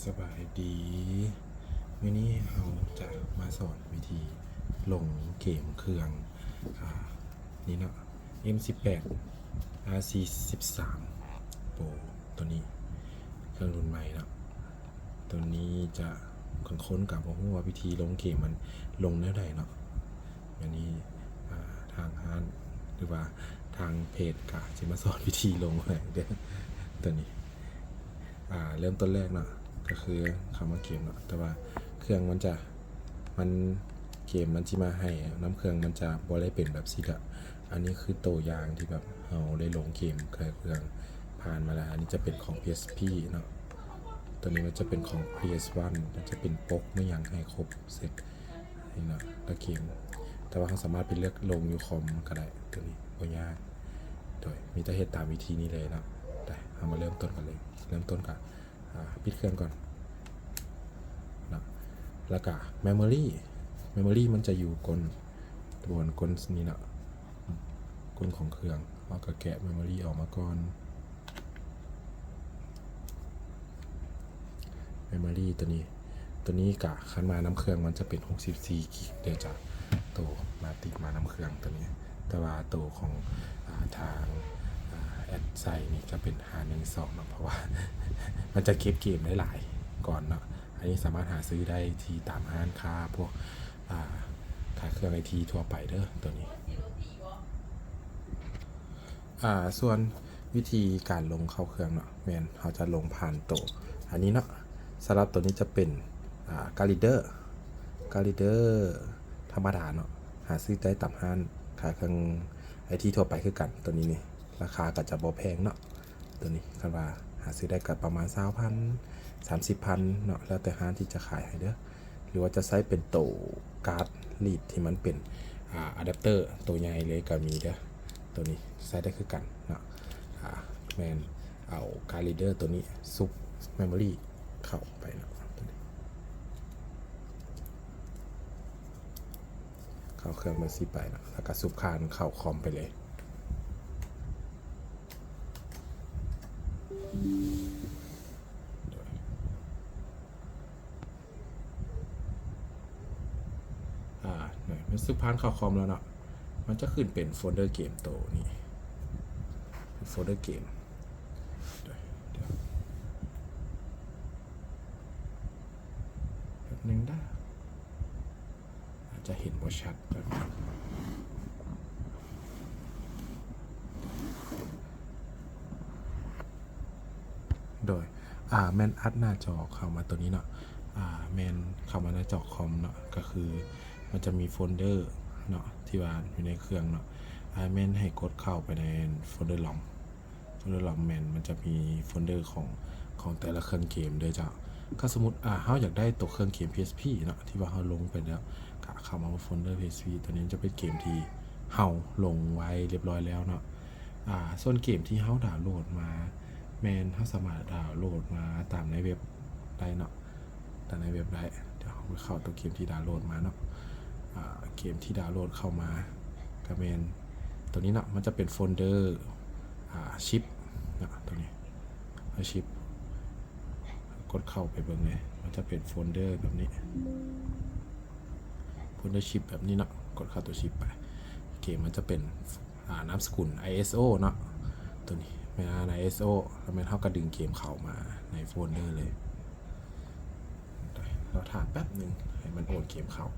สบายดีวันนี้เราจะมาสอนวิธีลงเกมเครื่องนี่เนาะ M18 RC13 Pro ตัวนี้เครื่องรุ่นใหม่เนาะตัวนี้จะค้นกับว่าวิธีลงเกมมันลงแนวใดเนาะวันนี้ทางร้านหรือว่าทางเพจกะจะมาสอนวิธีลงให้เด้อตัวนี้เริ่มต้นแรกเนาะก็คือคำว่าเกมเนาะแต่ว่าเครื่องมันเกมมันจะมาให้น้ำเครื่องมันจะบ่ได้เป็นแบบสิละอันนี้คือตัวอย่างที่แบบเราได้ลงเกมเครื่องผ่านมาแล้วอันนี้จะเป็นของ PSP เนาะตัวนี้มันจะเป็นของ PS1 มันจะเป็นปกไม่ยังให้ครบเสร็จนี่เนาะแล้วเกมแต่ว่าเขาสามารถไปเลือกลงอยู่คอมก็ได้ตัวนี้บ่ยากโดยมีแต่เหตุตามวิธีนี้เลยเนาะแต่เรามาเริ่มต้นกันเลยเริ่มต้นกับปิดเครื่องก่อนนะแล้วก็เมมโมรี่มันจะอยู่บนก้นนี่นะก้นของเครื่องเราก็แกะเมมโมรี่ออกมาก่อนเมมโมรี่ตัวนี้กะคันมาน้ำเครื่องมันจะเป็น64กิกเดี๋ยวจะโตมาติดมาน้ำเครื่องตัวนี้แต่ว่าโตของทางแอดไซนี่จะเป็น512เนาะเพราะว่ามันจะเก็บเกมได้หลายก่อนเนาะอันนี้สามารถหาซื้อได้ที่ตามห้างค้าพวกขายเครื่องไอทีทั่วไปเด้อตัวนี้ส่วนวิธีการลงเข้าเครื่องเนาะแมนเขาจะลงผ่านโตอันนี้เนาะสำหรับตัวนี้จะเป็นการีเดอร์ธรรมดาเนาะหาซื้อได้ตามห้างขายเครื่องไอทีทั่วไปคือกันตัวนี้นี่ราคาก็จะบ่แพงเนาะตัวนี้คันว่าหาซื้อได้กับประมาณ20,000 30,000เนาะแล้วแต่ห้างที่จะขายให้เด้อหรือว่าจะใช้เป็นโตการ์ดลีดที่มันเป็นอะแดปเตอร์ตัวใหญ่เลยก็มีเด้อตัวนี้ใช้ได้คือกันเนาะแมนเอาการ์ดรีเดอร์ตัวนี้ซุปเมมโมรี่เข้าไปเนาะเข้าเครื่องมันซีไปเนาะแล้วก็ซุปคานเข้าคอมไปเลยมันซุปพานเข้าคอมแล้วเนาะมันจะขึ้นเป็นโฟลเดอร์เกมตัวนี้โฟลเดอร์เกมแบบนึงได้อาจจะเห็นว่าชัดแบบโดยแมนอัดหน้าจอเข้ามาตัวนี้เนาะแมนเข้ามาหน้าจอคอมเนาะก็คือมันจะมีโฟลเดอร์เนาะที่ว่าอยู่ในเครื่องเนาะแมนให้กดเข้าไปในโฟลเดอร์ลอมแมนมันจะมีโฟลเดอร์ของแต่ละเครื่องเกมโดยจะก็สมมติเขาอยากได้ตัวเครื่องเกม PSP เนาะที่ว่าเขาลงไปแล้วเข้ามาโฟลเดอร์ PSP ตัวนี้จะเป็นเกมที่เขาลงไว้เรียบร้อยแล้วเนาะส่วนเกมที่เขาดาวน์โหลดมาแมนเขาสามารถดาวน์โหลดมาตามในเว็บได้เนาะแต่ในเว็บได้เดี๋ยวเราไปเข้าตัวเกมที่ดาวน์โหลดมาเนาะเกมที่ดาวน์โหลดเข้ามาก็แมนตัวนี้เนาะมันจะเป็นโฟลเดอร์ชิปนะตัวนี้ชิปกดเข้าไปเบิ่งเลยมันจะเป็นโฟลเดอร์แบบนี้โฟลเดอร์ชิปแบบนี้เนาะกดเข้าตัวชิปไปเกมมันจะเป็นนามสกุล ISO เนาะตัวนี้ใน ISO แล้วมันเท่ากับดึงเกมเข้ามาในโฟลเดอร์เลยเราถามแป๊บหนึ่งให้มันโอนเกมเข้า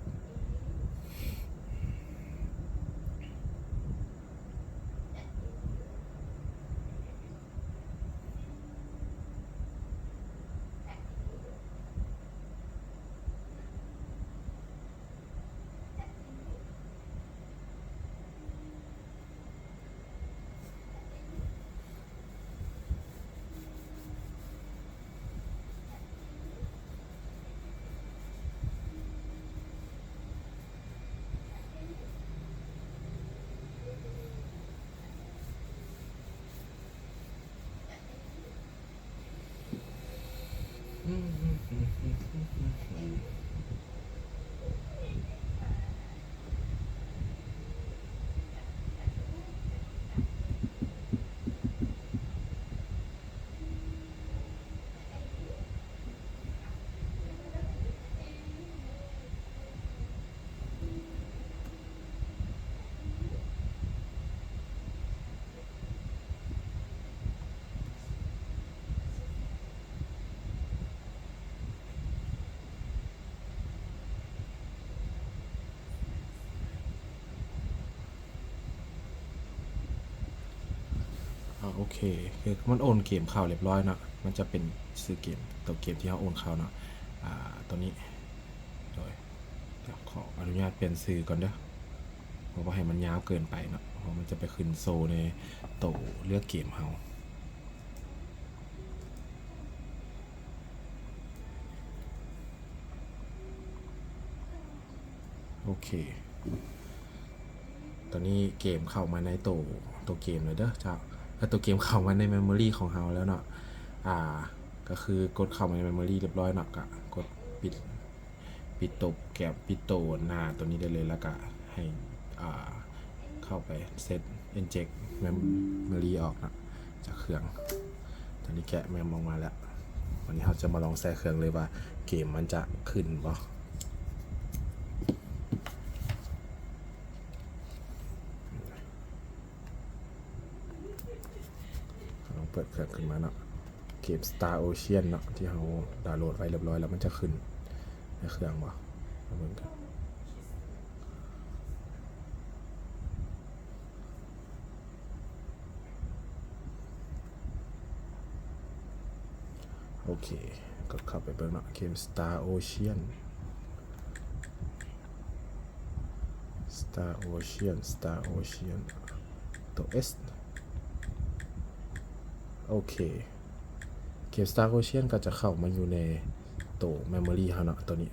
โอเคคือมันโอนเกมเข้าเรียบร้อยเนาะมันจะเป็นซื้อเกมตัวเกมที่เขาโอนเข้าเนาะตัวนี้โดยขออนุญาตเปลี่ยนซื้อก่อนเด้อเพราะว่าให้มันยาวเกินไปเนาะเพราะมันจะไปขึ้นโซในโตเลือกเกมเฮาโอเคตอนนี้เกมเข้ามาในตัวเกมเลยเด้อจ้าถ้าตัวเกมเข้ามาในเมมโมรีของเฮาแล้วเนาะก็คือกดเข้ามาในเมมโมรีเรียบร้อยเนาะก็กดปิดตบแกบปิดโตหน้าตัวนี้ได้เลยแล้วก็ให้เข้าไปเซต inject memory ออกนะจากเครื่องตอนนี้แกะแมมออกมาแล้ววันนี้เราจะมาลองแซ่เครื่องเลยว่าเกมมันจะขึ้นบ่ลองเปิดเครื่องขึ้นมาเนาะเกม Star Ocean เนาะที่เราดาวน์โหลดไว้เรียบร้อยแล้วมันจะขึ้นในเครื่องบ่มาเบิ่งกันโอเคกดเข้าไปเบิ่งเนาะเกม Star Ocean Star Ocean ตัว S โอเคเกม Star Ocean ก็จะเข้ามาอยู่ในตัว Memory เฮาเนาะตัวนี้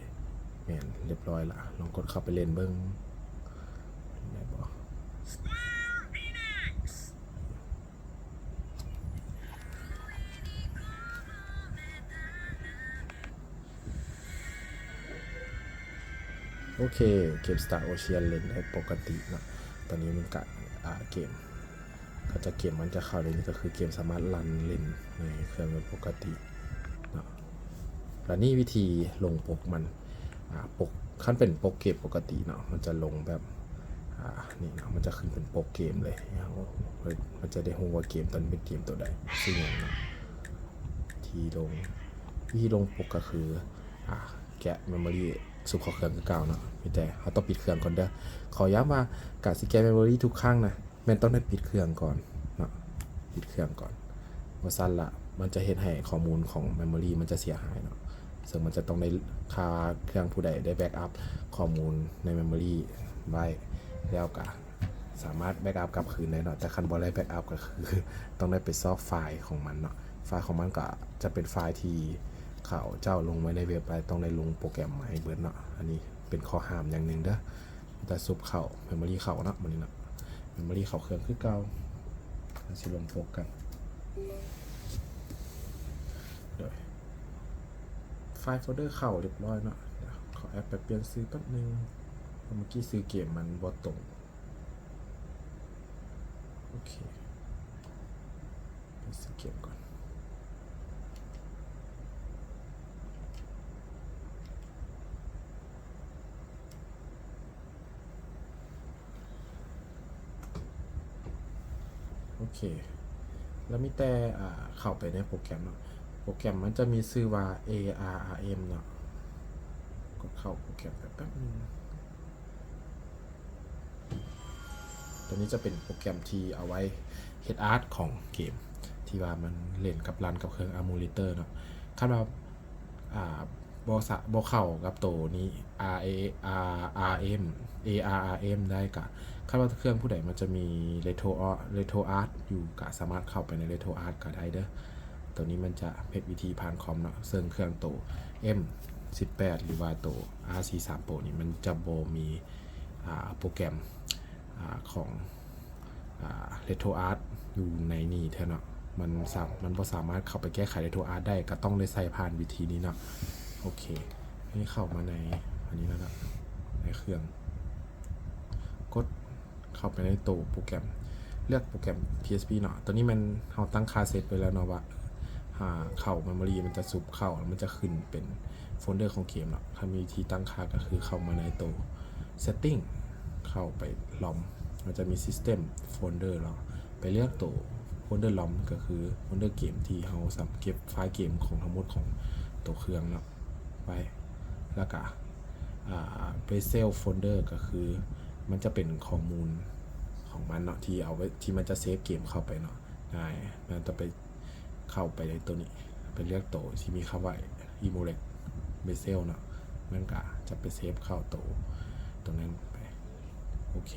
แม่นเรียบร้อยละลองกดเข้าไปเล่นเบิ่งได้บ่โอเคเกม Star Ocean เล่นได้ปกติเนาะตอนนี้มันก็เกมมันจะเข้าในนี้ก็คือเกมสามารถรันเล่นในเครื่องเป็นปกติเนาะและนี่วิธีลงปกมันปกขั้นเป็นปกเกมปกติเนาะมันจะลงแบบนี่เนาะมันจะขึ้นเป็นปกเกมเลยมันจะได้รู้ว่าเกมตอนเป็นเกมตัวใดซึ่งเนาะวิธีลงปกก็คือแกะเมมโมรีสู่เครื่องคือเก่าเนาะมีแต่เขาต้องปิดเครื่องก่อนเด้อขอย้ำว่าการสแกนเมมโมรีทุกครั้งนะแม่นต้องได้ปิดเครื่องก่อนเนาะปิดเครื่องก่อนว่าสั้นละมันจะเฮ็ดให้ข้อมูลของเมมโมรีมันจะเสียหายเนาะซึ่งมันจะต้องได้ค่าเครื่องผู้ใดได้แบ็กอัพข้อมูลในเมมโมรีไว้แล้วก็สามารถแบ็กอัพกลับคืนได้เนาะแต่คันบ่ได้แบ็กอัพก็คือต้องได้ไปซอกไฟล์ของมันเนาะไฟล์ของมันก็จะเป็นไฟล์ที่เขาเจ้าลงไว้ในเว็บไซต์ต้องได้ลงโปรแกรมมาให้เบิดเนาะอันนี้เป็นข้อห้ามอย่างหนึ่งเด้อแต่ซุปเข้าเมมโมรีเข้าเนาะมันนี่เนาะเมมโมรีเข้าเครื่องคือเก่าสิลงโปรกันโดยไฟล์โฟลเดอร์เข้าเรียบร้อยเนาะขอแอปไปเปลี่ยนซื้อแป๊บนึงเมื่อกี้ซื้อเกมมันบ่ตรงโอเคไปซื้อเกมก่อนโอเคแล้วมีแต่เข้าไปในโปรแกรมเนาะโปรแกรมมันจะมีชื่อว่า ARRM เนาะกดเข้าโปรแกรมแป๊บนึงตัวนี้จะเป็นโปรแกรมที่เอาไว้เฮ็ดอาร์ตของเกมที่ว่ามันเล่นกับรันกับเครื่อง Emulator เนาะคันว่าบ่เข้ากับตัวนี้ ARRM ได้กะคันว่าเครื่องผู้ใดมันจะมี Retro Art อยู่ก็สามารถเข้าไปใน Retro Art ก็ได้เด้อตัวนี้มันจะเพชรวิธีผ่านคอมเนาะซึ่งเครื่องตัว M18 หรือว่าตัว RC3 Pro นี่มันจะบ่มีโปรแกรมของRetro Art อยู่ในนี้เท่าเนาะมันบ่สามารถเข้าไปแก้ไข Retro Art ได้ก็ต้องได้ใส่ผ่านวิธีนี้เนาะโอเคนี่เข้ามาในอันนี้แล้วนะในเครื่องกดเข้าไปในตัวโปรแกรมเลือกโปรแกรม PSP เนาะตัวนี้มันเราตั้งค่าเซตไปแล้วเนาะว่าเข้า memory มันจะซุปเข้ามันจะขึ้นเป็นโฟลเดอร์ของเกมเนาะถ้ามีที่ตั้งค่าก็คือเข้ามาในตัว setting เข้าไปลอมมันจะมี system folder เนาะไปเลือกตัวโฟลเดอร์ลอมก็คือโฟลเดอร์เกมที่เราสามารถเก็บไฟล์เกมของทั้งหมดของตัวเครื่องเนาะไว้แล้วก็bezel folder ก็คือมันจะเป็นข้อมูลของมันเนาะที่เอาไว้ที่มันจะเซฟเกมเข้าไปเนาะ ได้มันจะไปเข้าไปในตัวนี้ไปเลือกตัวที่มีคำว่า Emolex Bezel เนาะมันก็จะไปเซฟเข้าตัวตรงนั้นไปโอเค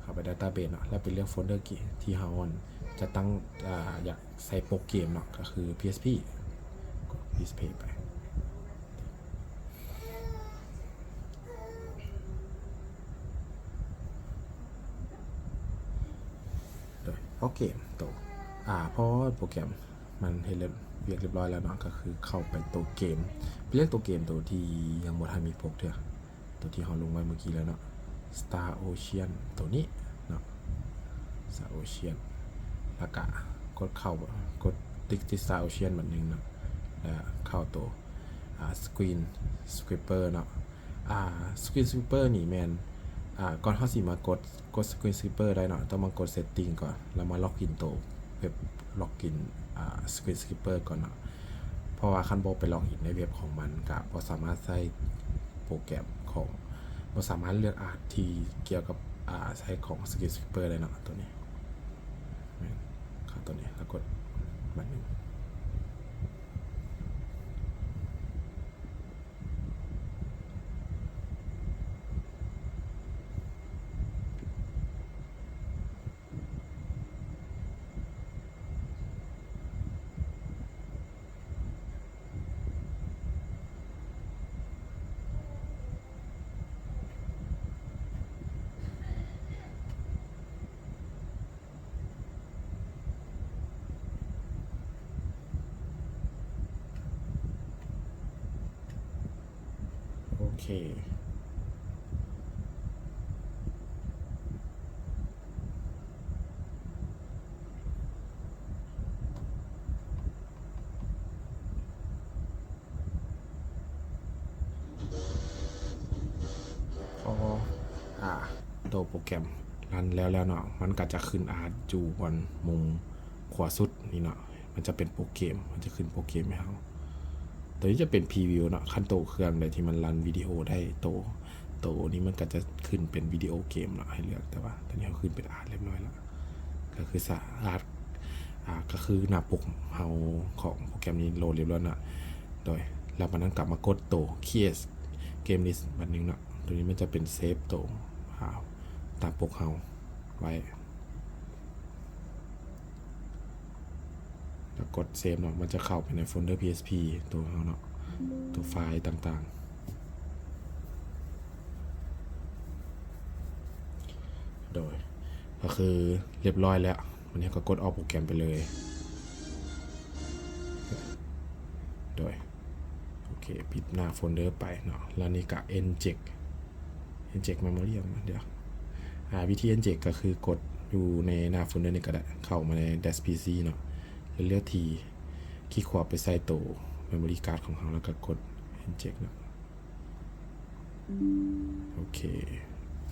เข้าไป Database เนาะแล้วไปเลือกโฟลเดอร์ที่เฮาจะตั้งอยากใส่โปรเกมเนาะก็คือ PSP กด Display ไปโดยโปรเกมตัวเพราะโปรแกรมมันเห็นเรียบร้อยแล้วเนาะก็คือเข้าไปตัวเกมเรียกตัวเกมตัวที่ยังบ่ทันมีปกเถอะตัวที่เราลงไว้เมื่อกี้แล้วเนาะ Star Ocean ตัวนี้เนาะ Star Ocean แล้วก็กดติ๊กที่ Star Ocean แบบนึงเนาะแล้วเข้าตัวScreen Scraper เนาะScreen Scraper นี่แมนก่อนเฮาสิมากด Screen Scraper ได้เนาะต้องมากด Setting ก่อนแล้วมาล็อกอินตัวเว็บล็อกอินScreen Scraper ก่อนเนาะเพราะว่าคันบ่ไปล็อกอินในเว็บของมันก็บ่สามารถใช้โปรแกรมของบ่สามารถเลือกอาร์ตที่เกี่ยวกับใช้ของ Screen Scraper ได้เนาะตัวนี้เข้าตัวนี้แล้วกดบัตรนึงโอเคพอตัวโปรแกรมรันแล้วเนาะมันก็จะขึ้นอาร์ตจูบนมุมขวาสุดนี่เนาะมันจะเป็นโปรแกรมมันจะขึ้นโปรแกรมให้เราตัวนี้จะเป็นพรีวิวเนาะขั้นโตเครื่องเลยที่มันรันวิดีโอได้โตนี้มันก็จะขึ้นเป็นวิดีโอเกมเนาะให้เลือกแต่ว่าตอนนี้เขาขึ้นเป็นอาร์ตเรียบร้อยแล้วก็คืออาร์ตก็คือหน้าปกเฮาของโปรแกรมนี้โหลดเรียบร้อยเนาะโดยแล้วมันนั้นกลับมากดโตเคลียร์เกมลิสต์บัดนึงเนาะตัวนี้มันจะเป็นเซฟโตตามปกเฮาไว้แล้วกดเซฟเนาะมันจะเข้าไปในโฟลเดอร์ PSP ตัวเฮาเนาะตัวไฟล์ต่างๆโดยก็คือเรียบร้อยแล้ววันนี้ก็กดออกโปรแกรมไปเลยโดยโอเคปิดหน้าโฟลเดอร์ไปเนาะแล้วนี่ก็ inject memory เดี๋ยววิธี inject ก็คือกดอยู่ในหน้าโฟลเดอร์นี้ก็ได้เข้ามาใน dash pc เนาะแล้วเลือกทีคลิกขวาไปใส่ตัว memory card ของเราแล้วก็กด inject เนาะโอเค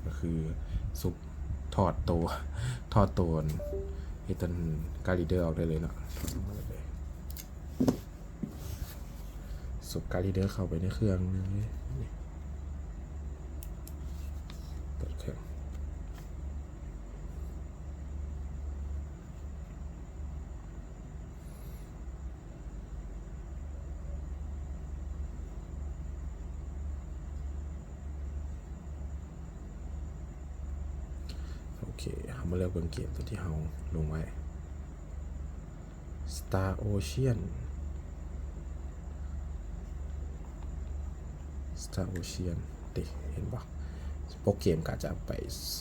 ก็คือสุบถอดตัวไอ้ต้นการ์ดเดอร์ออกได้เลยเนาะสุบการ์ดเดอร์เข้าไปในเครื่องเลยเปิดเครื่องโอเคเรามาเลือกเบนเกมตัวที่เราลงไว้ Star Oceanดิเห็นปะโปรเกมก็จะไปโซ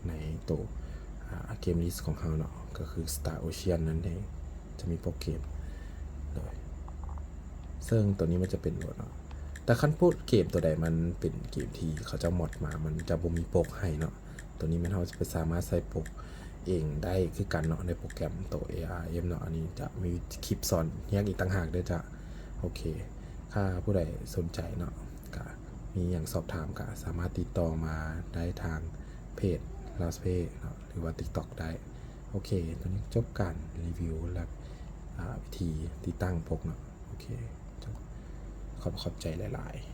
ในตัวเกมลิสต์ของเขาเนาะก็คือ Star Ocean นั่นเองจะมีโปรเกมโดยซึ่งตัวนี้มันจะเป็นโหมดเนาะแต่ขั้นพูดเกมตัวใดมันเป็นเกมที่เขาจะหมดมามันจะบ่มีโปกให้เนาะตัวนี้มันเราจะไปสามารถใส่โปกเองได้คือกันเนาะในโปรแกรมตัว ARM เนาะอันนี้จะมีคลิปสอนแยกอีกต่างหากด้วยจ้ะโอเคถ้าผู้ใดสนใจเนาะก็มีอย่างสอบถามก็สามารถติดต่อมาได้ทางเพจ Last Play เนาะหรือว่า TikTok ได้โอเคตอนนี้จบการรีวิวและวิธีติดตั้งพกเนาะโอเคขอบใจหลายๆ